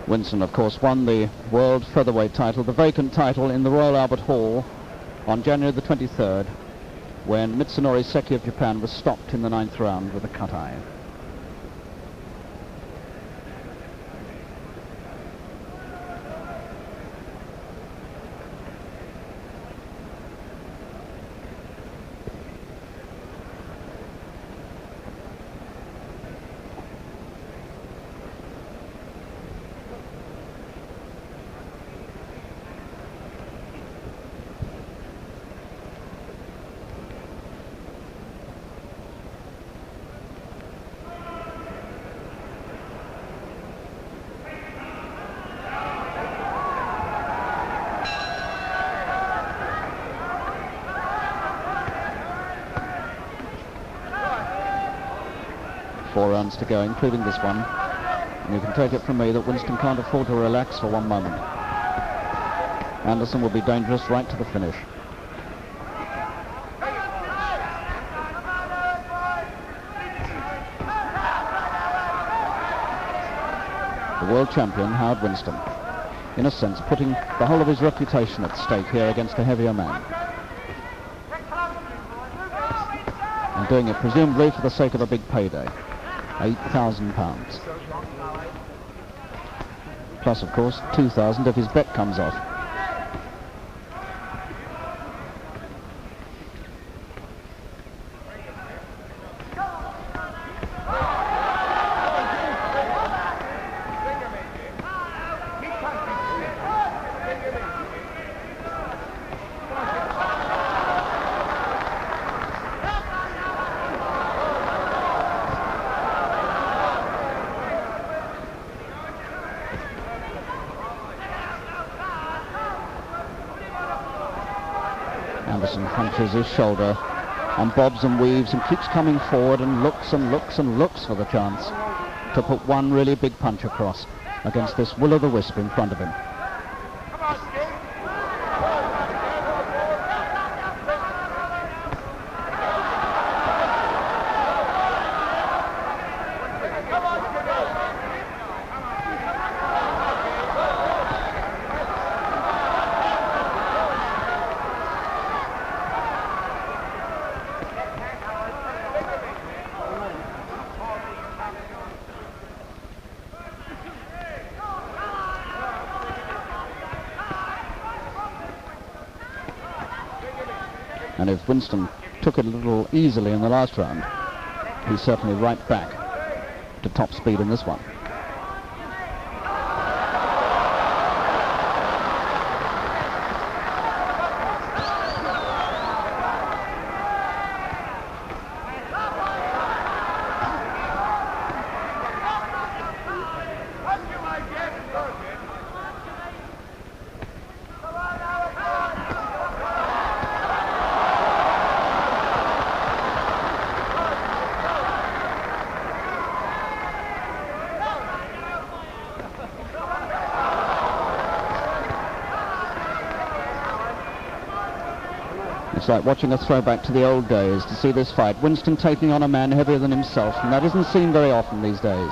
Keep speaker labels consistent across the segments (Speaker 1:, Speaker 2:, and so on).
Speaker 1: Winstone, of course, won the world featherweight title, the vacant title, in the Royal Albert Hall on January the 23rd, when Mitsunori Seki of Japan was stopped in the 9th round with a cut eye. Four rounds to go, including this one. And you can take it from me that Winstone can't afford to relax for one moment. Anderson will be dangerous right to the finish. The world champion, Howard Winstone, in a sense putting the whole of his reputation at stake here against a heavier man. And doing it presumably for the sake of a big payday. £8,000. Plus, of course, 2,000 if his bet comes off. Anderson punches his shoulder and bobs and weaves and keeps coming forward and looks and looks and looks for the chance to put one really big punch across against this will-o'-the-wisp in front of him. And if Winstone took it a little easily in the last round, he's certainly right back to top speed in this one. It's like watching a throwback to the old days to see this fight. Winstone taking on a man heavier than himself, and that isn't seen very often these days.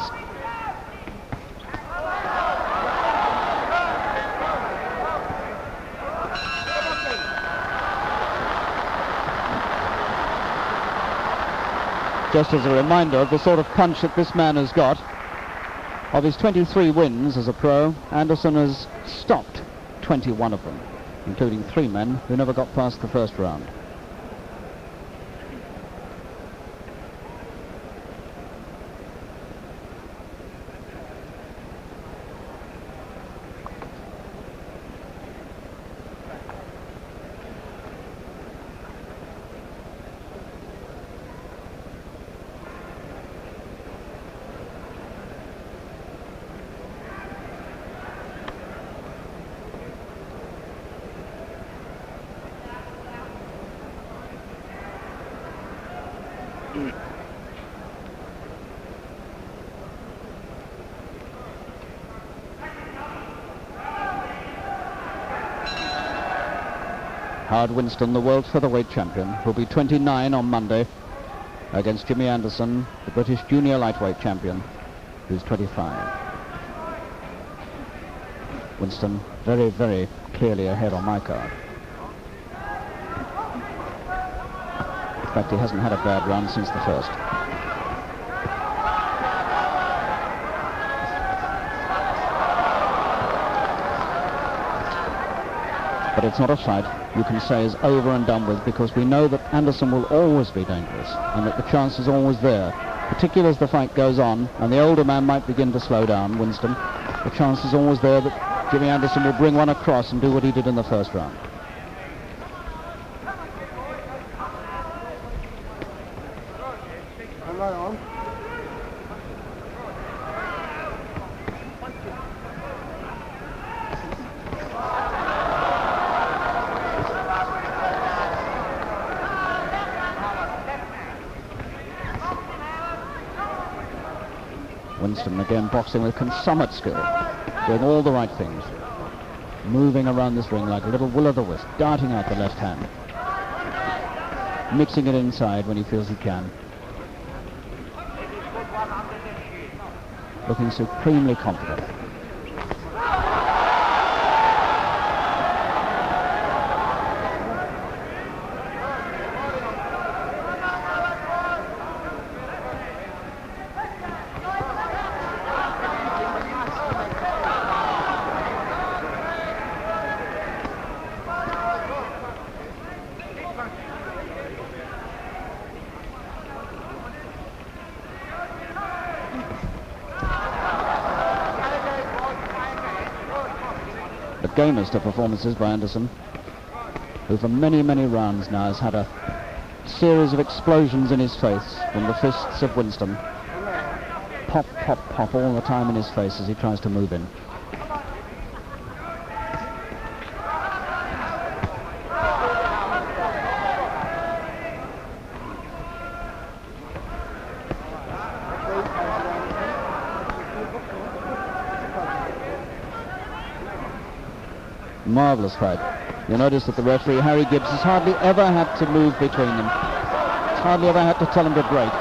Speaker 1: Just as a reminder of the sort of punch that this man has got, of his 23 wins as a pro, Anderson has stopped 21 of them, including 3 men who never got past the first round. Howard Winstone, the world featherweight champion, will be 29 on Monday against Jimmy Anderson, the British junior lightweight champion, who's 25. Winstone very, very clearly ahead on my card. In fact, he hasn't had a bad round since the first. But it's not a fight you can say is over and done with, because we know that Anderson will always be dangerous and that the chance is always there, particularly as the fight goes on and the older man might begin to slow down, Winstone. The chance is always there that Jimmy Anderson will bring one across and do what he did in the first round. Winstone again boxing with consummate skill, doing all the right things, moving around this ring like a little will-o'-the-wisp, darting out the left hand, mixing it inside when he feels he can, looking supremely confident. The gamest of performances by Anderson, who for many, many rounds now has had a series of explosions in his face from the fists of Winstone. Pop, pop, pop all the time in his face as he tries to move in. Marvellous fight. You'll notice that the referee, Harry Gibbs, has hardly ever had to move between them. He's hardly ever had to tell him to break.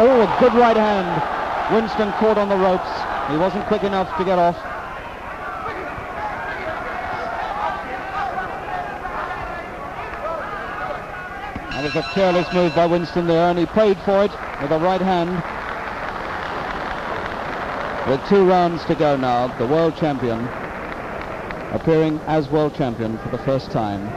Speaker 1: Oh, a good right hand. Winstone caught on the ropes. He wasn't quick enough to get off. That was a careless move by Winstone there, and he paid for it with a right hand. With 2 rounds to go now, the world champion appearing as world champion for the first time.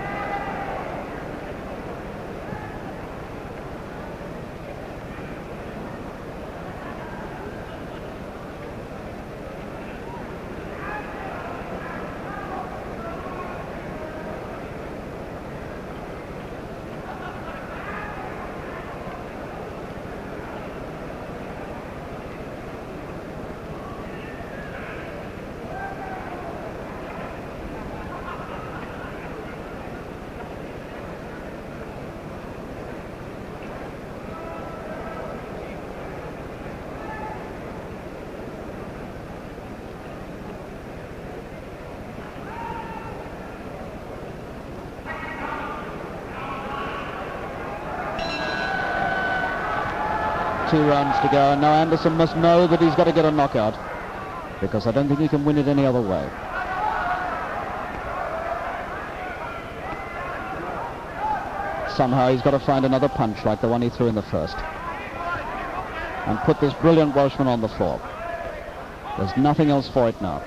Speaker 1: Two rounds to go, and now Anderson must know that he's got to get a knockout, because I don't think he can win it any other way. Somehow he's got to find another punch like the one he threw in the first and put this brilliant Welshman on the floor. There's nothing else for it now.